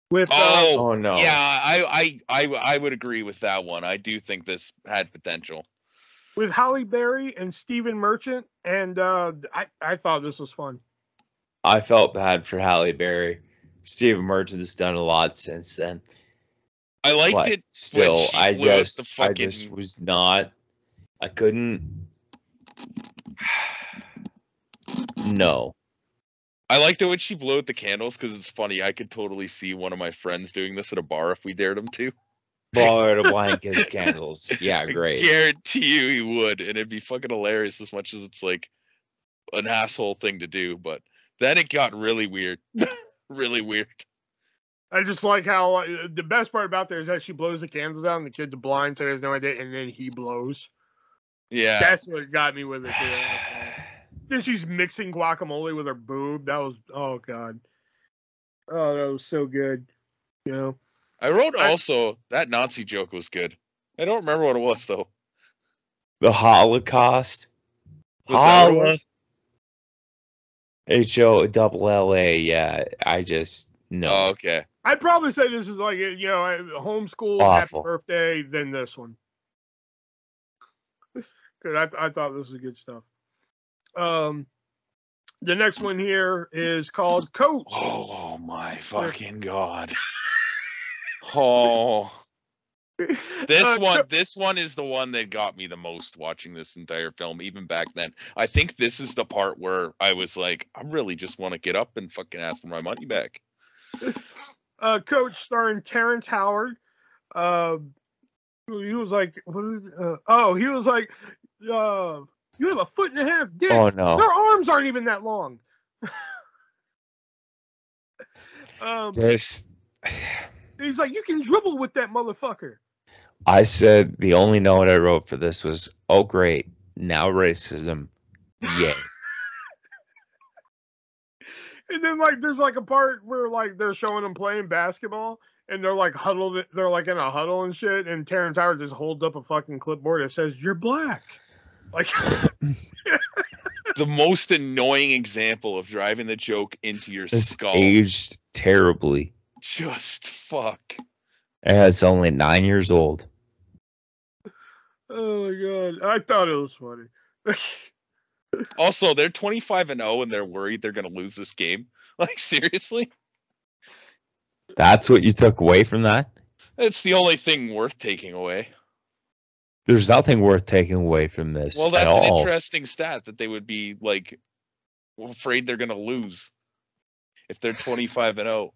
With oh no. Yeah, I would agree with that one. I do think this had potential. With Halle Berry and Stephen Merchant, and I thought this was fun. I felt bad for Halle Berry. Stephen Merchant's done a lot since then. I liked it. Still, I just was not. I couldn't. No. I liked it when she blew out the candles because it's funny. I could totally see one of my friends doing this at a bar if we dared him to. Blow out a blank as candles. Yeah, great. I guarantee you he would, and it'd be fucking hilarious as much as it's like an asshole thing to do. But then it got really weird. Really weird. I just like how the best part about that is that she blows the candles out and the kid's blind, so he has no idea, and then he blows. Yeah. That's what got me with it. Then she's mixing guacamole with her boob. That was, oh god. Oh, that was so good. You know. I wrote also that Nazi joke was good. I don't remember what it was though. The Holocaust. HOLLA. Yeah, I just no. Oh, okay. I'd probably say this is like, you know, Homeschool, Awful. Happy Birthday, then this one. Because I thought this was good stuff. The next one here is called Coach. Oh my fucking god. Oh. This one is the one that got me the most watching this entire film, even back then. I think this is the part where I was like, I really just want to get up and fucking ask for my money back. Coach starring Terrence Howard. He was like, he was like, you have a 1.5 dick. Oh no, their arms aren't even that long. this. He's like, you can dribble with that motherfucker. I said the only note I wrote for this was, oh great, now racism. Yay. And then like there's like a part where like they're showing them playing basketball and they're like huddled, they're like in a huddle and shit, and Terrence Howard just holds up a fucking clipboard that says, "You're black." Like the most annoying example of driving the joke into your skull. Aged terribly. Just fuck. And it's only 9 years old. Oh my god. I thought it was funny. Also, they're 25-0 and they're worried they're gonna lose this game. Like, seriously? That's what you took away from that? It's the only thing worth taking away. There's nothing worth taking away from this. Well, that's at an all. interesting stat that they would be like afraid they're gonna lose if they're 25-0.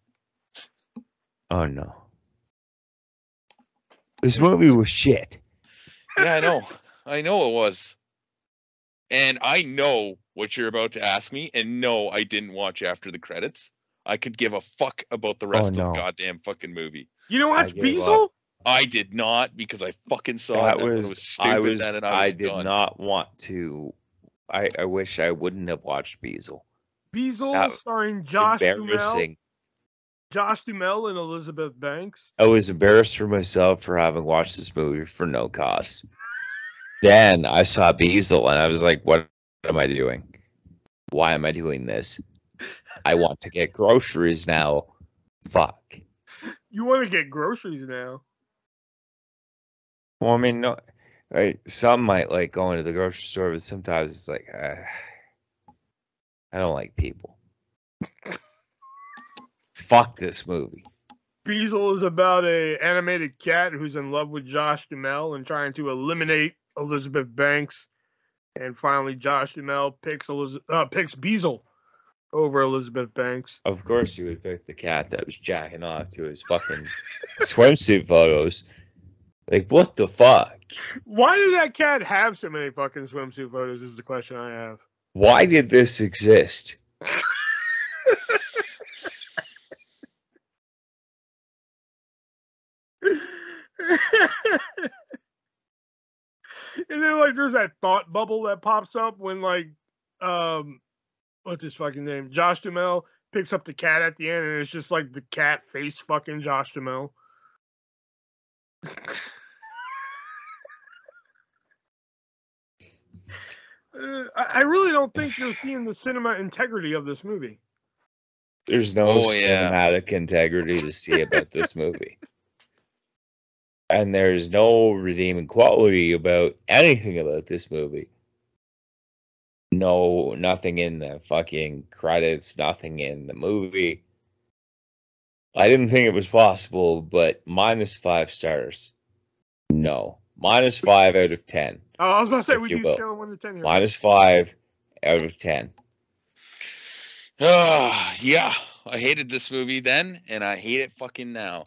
Oh no. This movie was shit. Yeah, I know. I know it was. And I know what you're about to ask me, and no, I didn't watch after the credits. I could give a fuck about the rest of the goddamn fucking movie. You don't watch Beazle? I did not, because I fucking saw it. It was stupid then, and I did not want to. I wish I wouldn't have watched Beazle. Beazle starring Josh Duhamel. Josh Duhamel and Elizabeth Banks. I was embarrassed for myself for having watched this movie for no cost. Then I saw Beazle and I was like, what am I doing? Why am I doing this? I want to get groceries now. Fuck. You want to get groceries now? Well, I mean, no. Some might like going to the grocery store, but sometimes it's like, I don't like people. Fuck this movie. Beazle is about a animated cat who's in love with Josh Duhamel and trying to eliminate Elizabeth Banks. And finally, Josh Duhamel picks Beazle over Elizabeth Banks. Of course, he would pick the cat that was jacking off to his fucking swimsuit photos. Like, what the fuck? Why did that cat have so many fucking swimsuit photos is the question I have. Why did this exist? And then like there's that thought bubble that pops up when like what's his fucking name? Josh Duhamel picks up the cat at the end and it's just like the cat face fucking Josh Duhamel. I really don't think you're seeing the cinema integrity of this movie. There's no cinematic integrity to see about this movie. And there's no redeeming quality about anything about this movie. No, nothing in the fucking credits, nothing in the movie. I didn't think it was possible, but -5 stars. No. -5 out of 10. Oh, I was going to say, we do scale of 1 to 10 here. -5 out of 10. Yeah. I hated this movie then, and I hate it fucking now.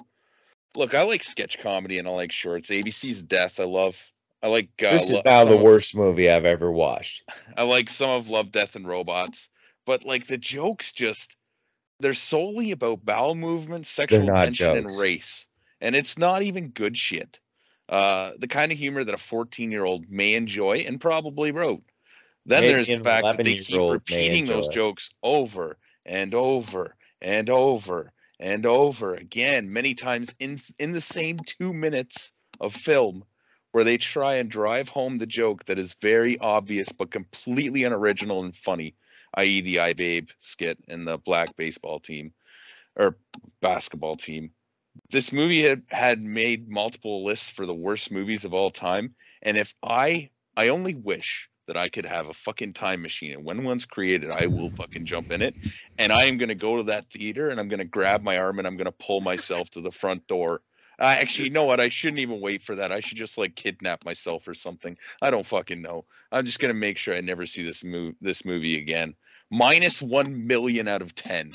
Look, I like sketch comedy and I like shorts. ABC's Death, I like. This is now the worst movie I've ever watched. I like some of Love, Death, and Robots, but like the jokes they're solely about bowel movements, sexual tension, and race, and it's not even good shit. The kind of humor that a 14-year-old may enjoy and probably wrote. Then there's the fact that they keep repeating those jokes over and over and over and over again, many times in the same 2 minutes of film, where they try and drive home the joke that is very obvious but completely unoriginal and funny, i.e. the I Babe skit and the black baseball team or basketball team. This movie had made multiple lists for the worst movies of all time, and if I only wish that I could have a fucking time machine, and when one's created, I will fucking jump in it, and I am going to go to that theater, and I'm going to grab my arm, and I'm going to pull myself to the front door Actually, you know what? I shouldn't even wait for that. I should just like kidnap myself or something. I don't fucking know. I'm just gonna make sure I never see this movie again. -1 million out of 10.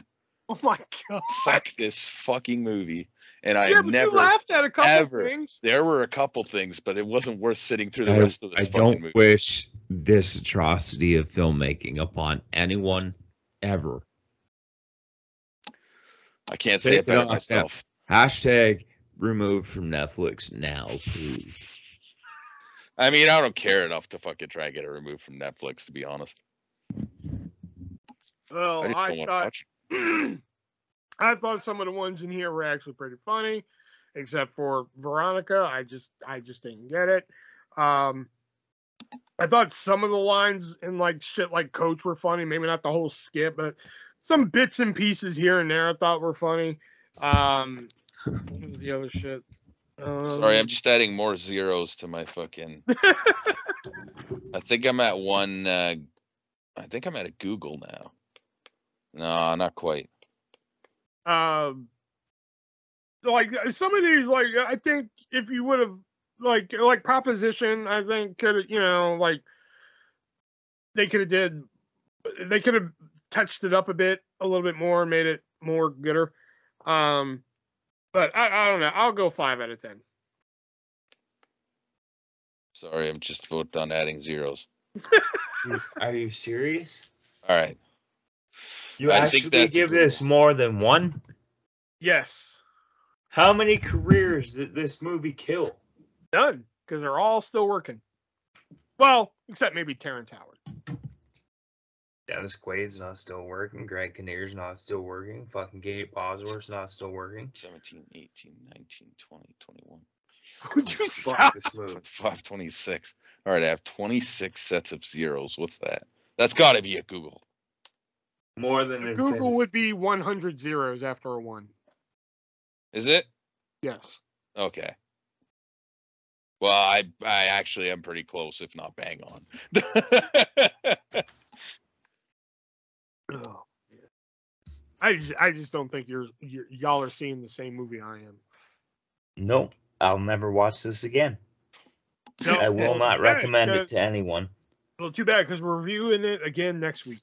Oh my god! Fuck this fucking movie. And I but never you laughed at a couple things. There were a couple things, but it wasn't worth sitting through the rest of this fucking movie. I don't wish this atrocity of filmmaking upon anyone ever. I can't say it better myself. Hashtag removed from Netflix now, please. I mean, I don't care enough to fucking try and get it removed from Netflix, to be honest. Well, I thought some of the ones in here were actually pretty funny, except for Veronica. I just didn't get it. I thought some of the lines in like shit like Coach were funny. Maybe not the whole skit, but some bits and pieces here and there I thought were funny. What was the other shit? Sorry, I'm just adding more zeros to my fucking. I think I'm at one. I think I'm at a Google now. No, not quite. Like some of these, like I think if you would have like Proposition, I think could have like they could have touched it up a little bit more, made it more gooder. But I don't know. I'll go 5 out of 10. Sorry, I'm just voting on adding zeros. Are you serious? All right. You actually give this more than 1? Yes. How many careers did this movie kill? None, because they're all still working. Well, except maybe Terrence Howard. Dennis Quaid's not still working. Greg Kinnear's not still working. Fucking Gabe Bosworth's not still working. 17, 18, 19, 20, 21. Would you stop? This movie. 526. All right, I have 26 sets of zeros. What's that? That's got to be a Google. More than a Google would be 100 zeros after a 1. Is it? Yes. Okay. Well, I actually am pretty close, if not bang on. Oh, yeah. I just don't think y'all are seeing the same movie I am. Nope. I'll never watch this again. No, I will not recommend it to anyone. Well, too bad, because we're reviewing it again next week.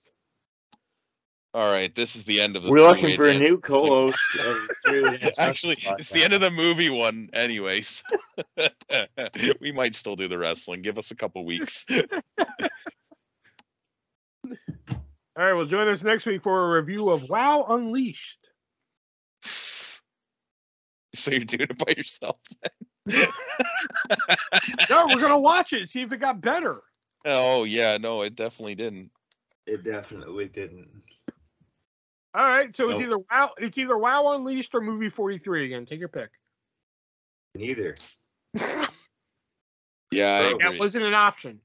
All right, this is the end of the. We're looking for a new co-host. Actually, it's the end of the movie one, anyways. We might still do the wrestling. Give us a couple weeks. All right, well, join us next week for a review of WoW Unleashed. So you're doing it by yourself then? No, we're gonna watch it, see if it got better. Oh yeah, no, it definitely didn't. It definitely didn't. All right, so it's either WoW Unleashed or Movie 43 again. Take your pick. Neither. Yeah, I agree. That wasn't an option.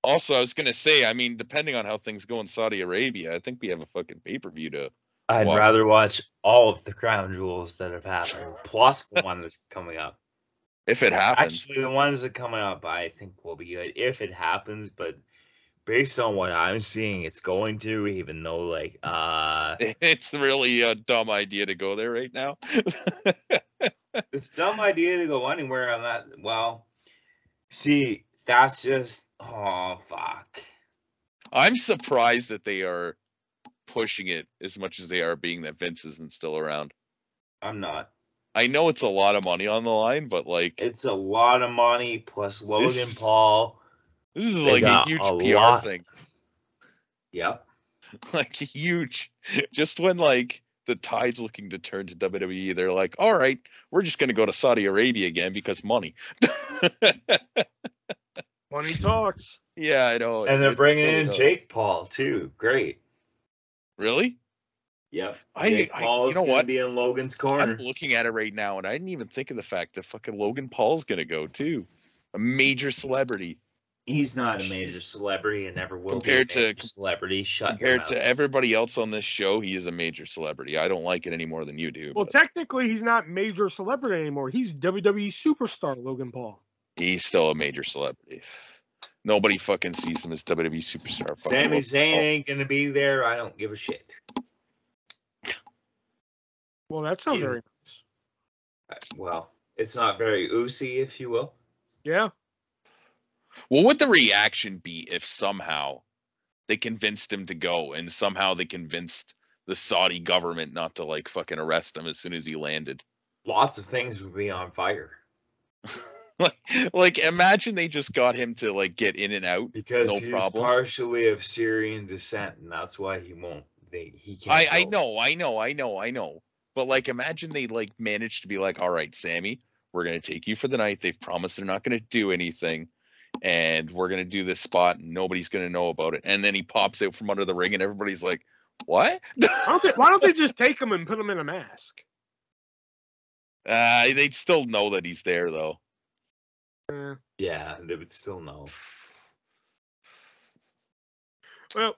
Also, I was gonna say, I mean, depending on how things go in Saudi Arabia, I think we have a fucking pay-per-view to. I'd rather watch all of the crown jewels that have happened, plus the one that's coming up. If it happens. Actually, the ones that are coming up, I think will be good if it happens. But based on what I'm seeing, it's going to, even though like it's really a dumb idea to go there right now. It's a dumb idea to go anywhere on that. Well, see, that's just fuck. I'm surprised that they are pushing it as much as they are, being that Vince isn't still around. I'm not. I know it's a lot of money on the line, but like it's a lot of money plus Logan Paul. This is like a huge PR thing. Yep. Like huge. Just when like the tide's looking to turn to WWE, they're like, all right, we're just gonna go to Saudi Arabia again because money. Money talks. Yeah, I know. And they're bringing in Jake Paul too. Great. Really? Yep. Jake Paul's gonna be in Logan's corner. I'm looking at it right now, and I didn't even think of the fact that fucking Logan Paul's gonna go too. A major celebrity. He's not a major celebrity and never will compared be a major celebrity. Compared to everybody else on this show, he is a major celebrity. I don't like it any more than you do. Well, technically, he's not major celebrity anymore. He's WWE superstar Logan Paul. He's still a major celebrity. Nobody fucking sees him as WWE superstar. Sami Zayn ain't gonna be there. I don't give a shit. Well, that sounds very nice. Well, It's not very oozy, if you will. Yeah. What would the reaction be if somehow they convinced him to go and somehow they convinced the Saudi government not to like fucking arrest him as soon as he landed? Lots of things would be on fire. like imagine they just got him to like get in and out because no he's problem. partially of Syrian descent, and that's why he won't. He can't. I know. But like, imagine they like managed to be like, all right, Sammy, we're gonna take you for the night. They've promised they're not gonna do anything, and we're gonna do this spot, and nobody's gonna know about it. And then he pops out from under the ring, and everybody's like, what? Why don't they just take him and put him in a mask? They'd still know that he's there, though. Yeah, they would still know. Well,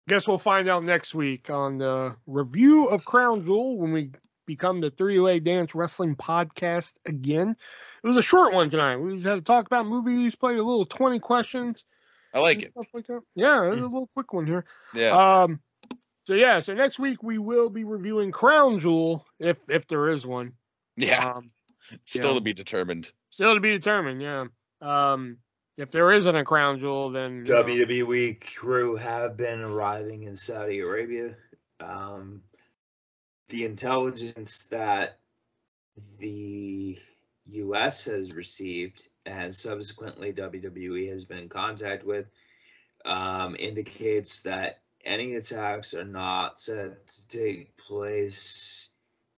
guess we'll find out next week on the review of Crown Jewel when we become the 308 Dance Wrestling Podcast again. It was a short one tonight. We just had to talk about movies, played a little 20 questions. I like it. Stuff like that. Yeah, it was a little quick one here. Yeah. So next week we will be reviewing Crown Jewel, if there is one. Yeah. Still to be determined. Still to be determined, yeah. If there isn't a Crown Jewel, then WWE crew have been arriving in Saudi Arabia. The intelligence that the U.S. has received and subsequently WWE has been in contact with indicates that any attacks are not set to take place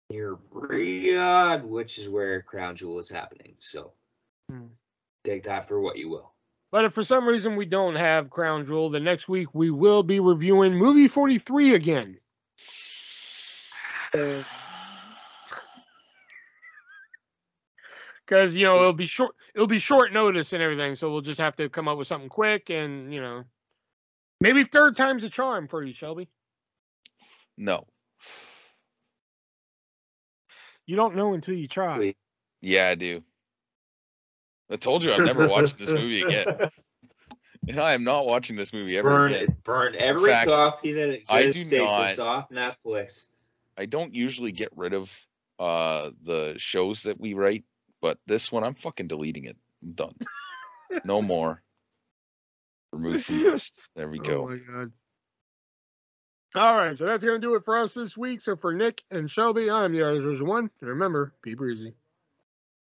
near Riyadh, which is where Crown Jewel is happening. So take that for what you will. But if for some reason we don't have Crown Jewel, then next week we will be reviewing movie 43 again. Because it'll be short notice and everything, so we'll just have to come up with something quick and maybe third time's a charm for you, Shelby. No. You don't know until you try. Yeah, I do. I told you I'm never watching this movie again. And I am not watching this movie ever again. Burn every copy that exists. Take this off Netflix. I don't usually get rid of the shows that we write, but this one I'm fucking deleting it. I'm done. No more. Removed from the list. There we go. Oh my god. All right, so that's gonna do it for us this week. So for Nick and Shelby, I'm the ArtistVersion1. And remember, be breezy.